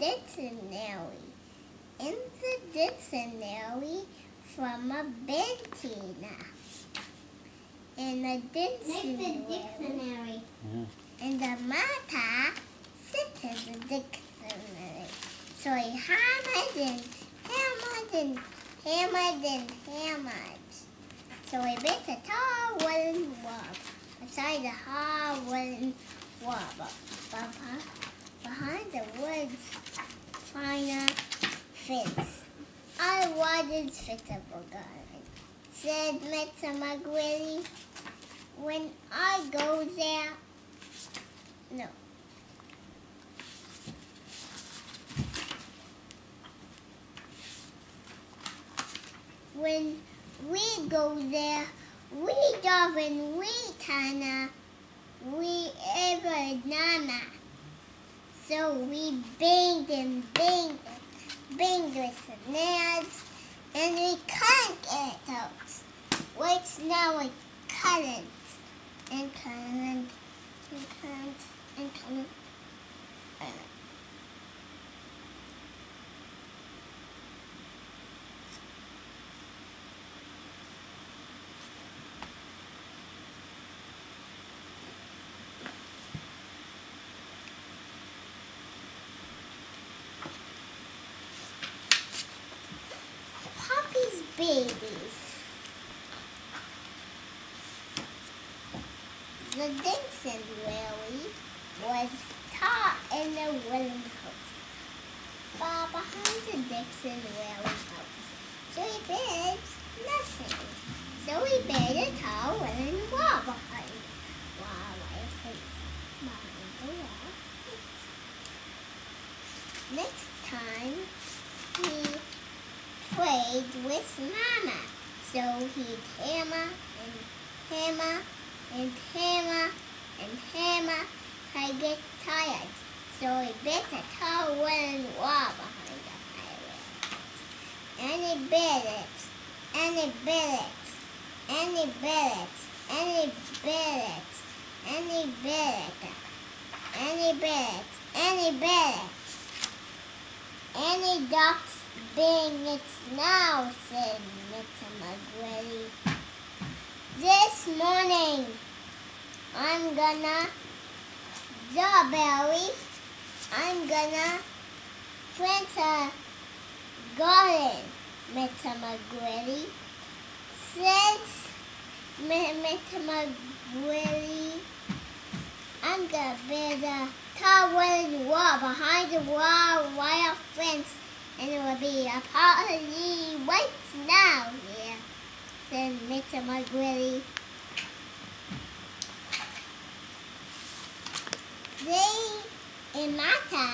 dictionary. In the dictionary from a Bentina. In the dictionary. In the matter, sit in the dictionary. So he hammered and hammered and hammered and hammered. So he built a tall wooden wall beside the hard wooden wall. Behind the woods, finer fence. I wanted fixable garden, said Mr. McGuire. When I go there, no. When we go there, we dolphin, we tana, we ever nana. So we banged and banged and banged with the nails, and we can't get it out. What's now we couldn't, and couldn't, and couldn't, and couldn't. Babies. The dictionary was taught in a wooden house, far behind the dictionary house. So he built nothing. So he built a tall wooden wall behind it. Behind the wall. Next time, he played with Mama, so he'd hammer and hammer and hammer and hammer till he get tired. So he built a tall wooden wall behind the fire. And he built it, and he built it, and he built it, and he built it, and he built it, and he built it, and he built it. Any ducks being it now, said Mr. McGuire. This morning, I'm gonna I'm gonna plant a garden, Mr. McGuire. Since Mr. McGuire, I'm gonna build a tall wooden wall behind the wire fence, and it will be a party right now here, said Mr. McGuire. They, Imata,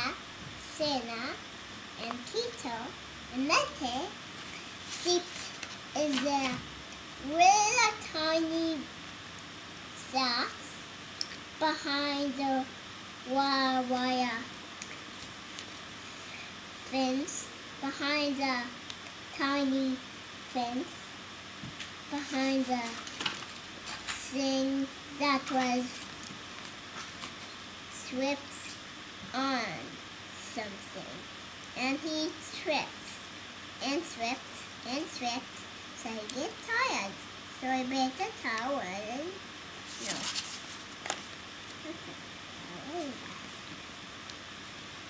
Sena, and Kito, and Mete, sit in the little tiny socks behind the wire fence, behind the tiny fence, behind the thing that was stripped on something. And he tripped and tripped and tripped, so he gets tired. So he built a tower and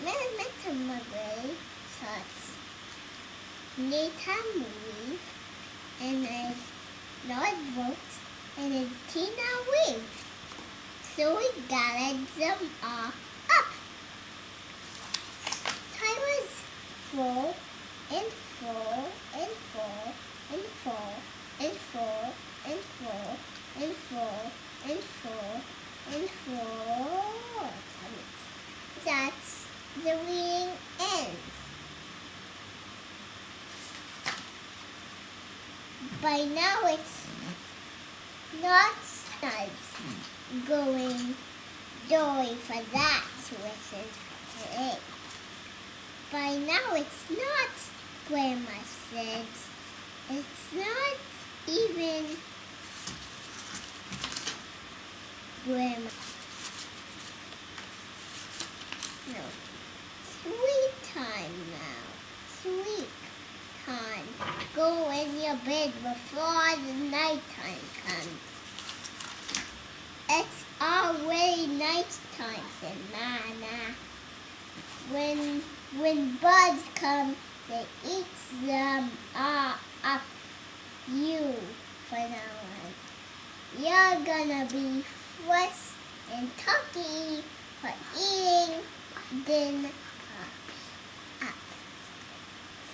Mr. McGuire thought Nathan moved and his notebook and his Tina waved. So we gathered them all up. Time was full and full and full and full and full and full and full and full and full. That's the reading ends. By now it's not nice going doing for that lesson today. By now it's not, Grandma said. It's not even Grandma. No. Sweet bed before the nighttime comes. It's already nighttime, said Mama. When bugs come, they eat them all up you for now on. You're gonna be fresh and talky for eating then up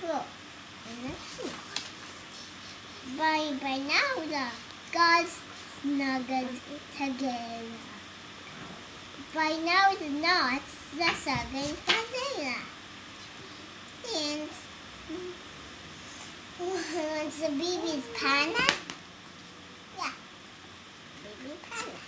in the soup. By now the gods snuggled together. By now the knots are snuggled together. And what's the baby's panda? Yeah, baby panda.